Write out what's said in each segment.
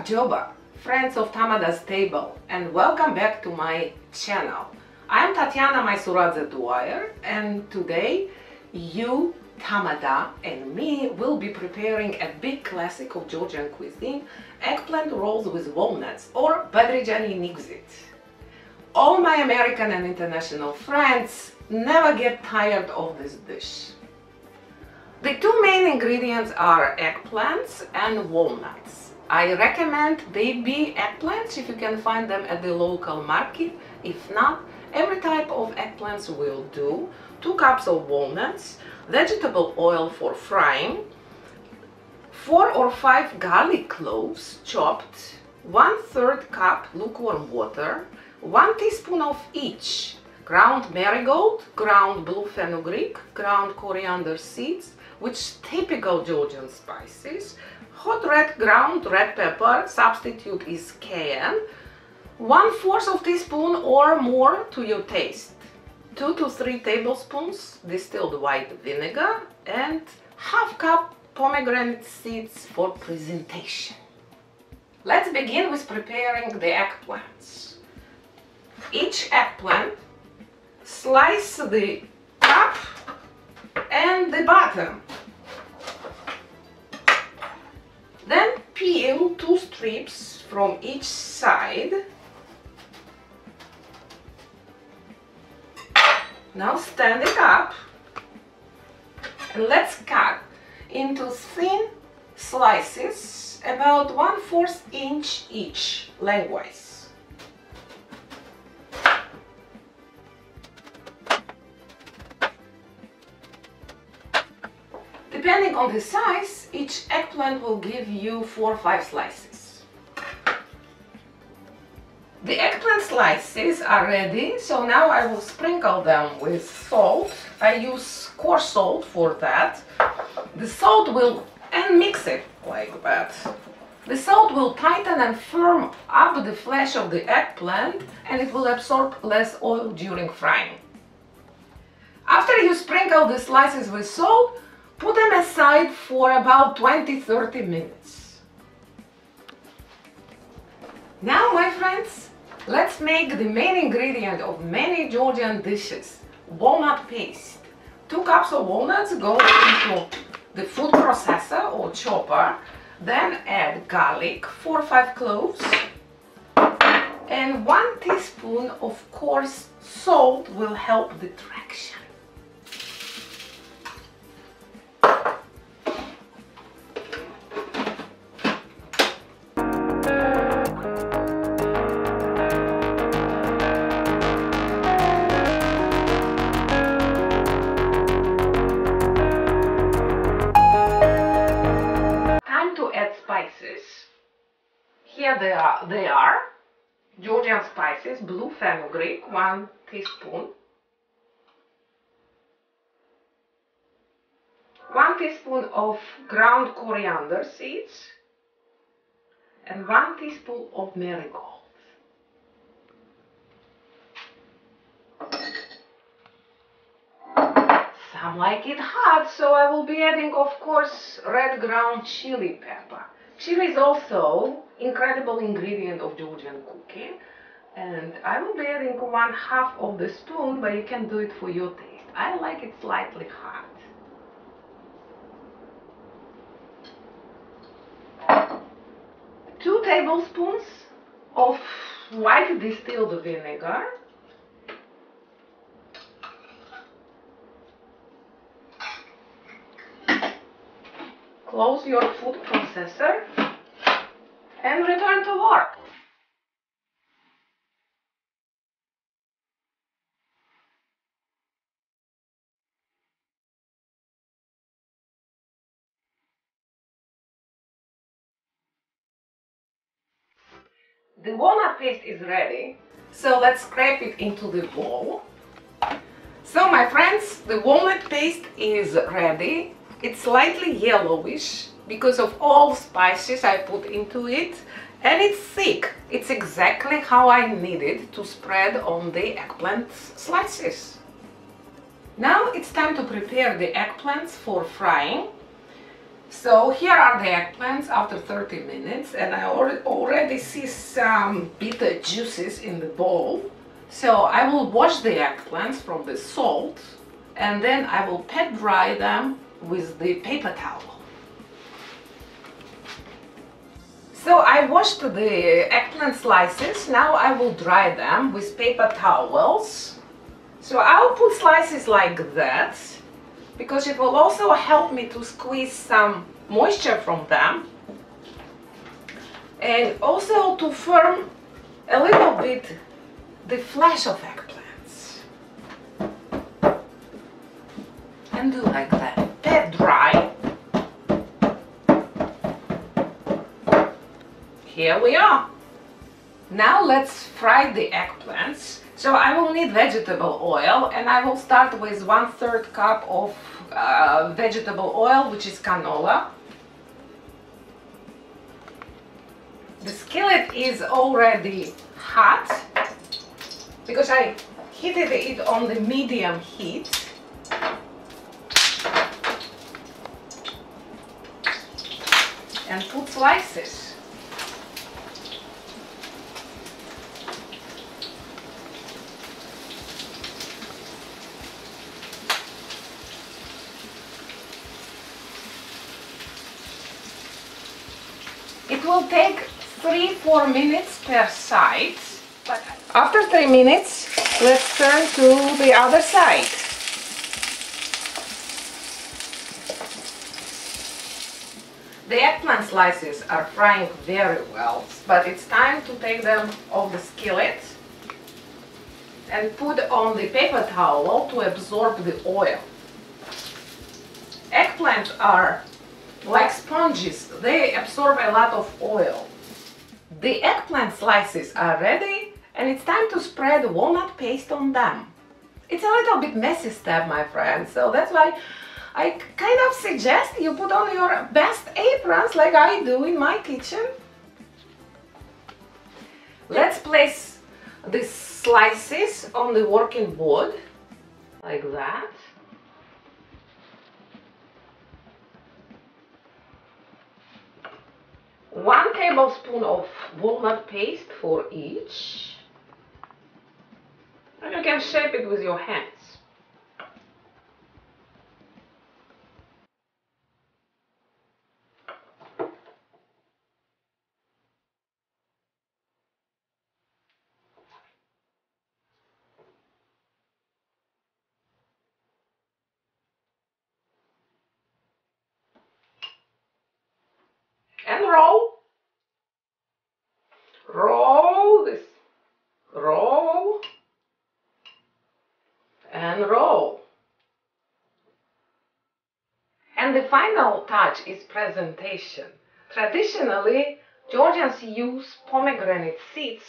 Joba, friends of Tamada's table, and welcome back to my channel. I am Tatiana Maisuradze Dwyer, and today you, Tamada, and me will be preparing a big classic of Georgian cuisine, eggplant rolls with walnuts, or badrejani nigzit. All my American and international friends never get tired of this dish. The two main ingredients are eggplants and walnuts. I recommend baby eggplants if you can find them at the local market. If not, every type of eggplants will do. 2 cups of walnuts, vegetable oil for frying, 4 or 5 garlic cloves chopped, 1/3 cup lukewarm water, 1 teaspoon of each ground marigold, ground blue fenugreek, ground coriander seeds, which typical Georgian spices, hot red ground red pepper, substitute is cayenne, 1/4 of teaspoon or more to your taste, 2 to 3 tablespoons distilled white vinegar, and ½ cup pomegranate seeds for presentation. Let's begin with preparing the eggplants. Each eggplant, slice the top and the bottom. Then peel 2 strips from each side. Now stand it up and let's cut into thin slices about 1/4 inch each lengthwise. Depending on the size, each eggplant will give you 4 or 5 slices. The eggplant slices are ready, so now I will sprinkle them with salt. I use coarse salt for that. The salt will, and mix it like that. The salt will tighten and firm up the flesh of the eggplant, and it will absorb less oil during frying. After you sprinkle the slices with salt, put them aside for about 20-30 minutes. Now, my friends, let's make the main ingredient of many Georgian dishes, walnut paste. 2 cups of walnuts go into the food processor or chopper, then add garlic, 4 or 5 cloves, and 1 teaspoon of coarse salt will help the traction. Here they are, Georgian spices, blue fenugreek, 1 teaspoon, 1 teaspoon of ground coriander seeds, and 1 teaspoon of marigold. Some like it hot, so I will be adding, of course, red ground chili pepper. Chili is also incredible ingredient of Georgian cooking, and I will be adding 1/2 of the spoon, but you can do it for your taste. I like it slightly hot. Two tablespoons of white distilled vinegar, close your food processor and return to work. The walnut paste is ready, so let's scrape it into the bowl. So my friends, the walnut paste is ready. It's slightly yellowish because of all spices I put into it, and it's thick. It's exactly how I need it to spread on the eggplant slices. Now it's time to prepare the eggplants for frying. So here are the eggplants after 30 minutes, and I already see some bitter juices in the bowl. So I will wash the eggplants from the salt, and then I will pat dry them with the paper towel. So I washed the eggplant slices. Now I will dry them with paper towels. So I'll put slices like that, because it will also help me to squeeze some moisture from them, and also to firm a little bit the flesh of eggplants. And do like that. Pat dry. Here we are. Now let's fry the eggplants. So I will need vegetable oil, and I will start with 1/3 cup of vegetable oil, which is canola. The skillet is already hot because I heated it on the medium heat. And put slices. It will take 3-4 minutes per side. But after 3 minutes, let's turn to the other side. The eggplant slices are frying very well, but it's time to take them off the skillet and put on the paper towel to absorb the oil. Eggplants are like sponges. They absorb a lot of oil. The eggplant slices are ready, and it's time to spread walnut paste on them. It's a little bit messy step, my friends, so that's why I kind of suggest you put on your best aprons like I do in my kitchen. Let's place the slices on the working board like that. One tablespoon of walnut paste for each, and you can shape it with your hands. And roll. Roll this. Roll. And roll. And the final touch is presentation. Traditionally, Georgians use pomegranate seeds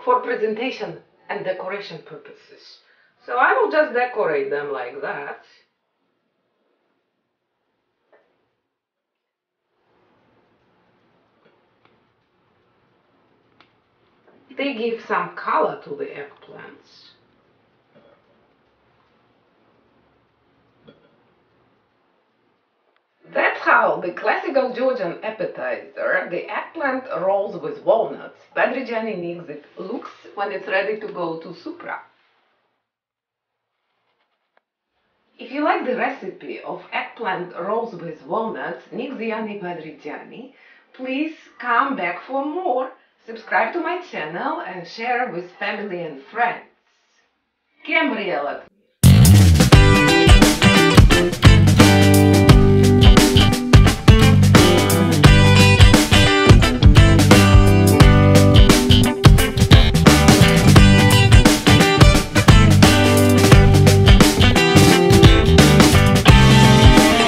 for presentation and decoration purposes. So I will just decorate them like that. They give some color to the eggplants. That's how the classical Georgian appetizer, the eggplant rolls with walnuts, Badrijani Nigzit, looks when it's ready to go to Supra. If you like the recipe of eggplant rolls with walnuts, Nigziani Badrijani, please come back for more. Subscribe to my channel and share with family and friends. Gabriela.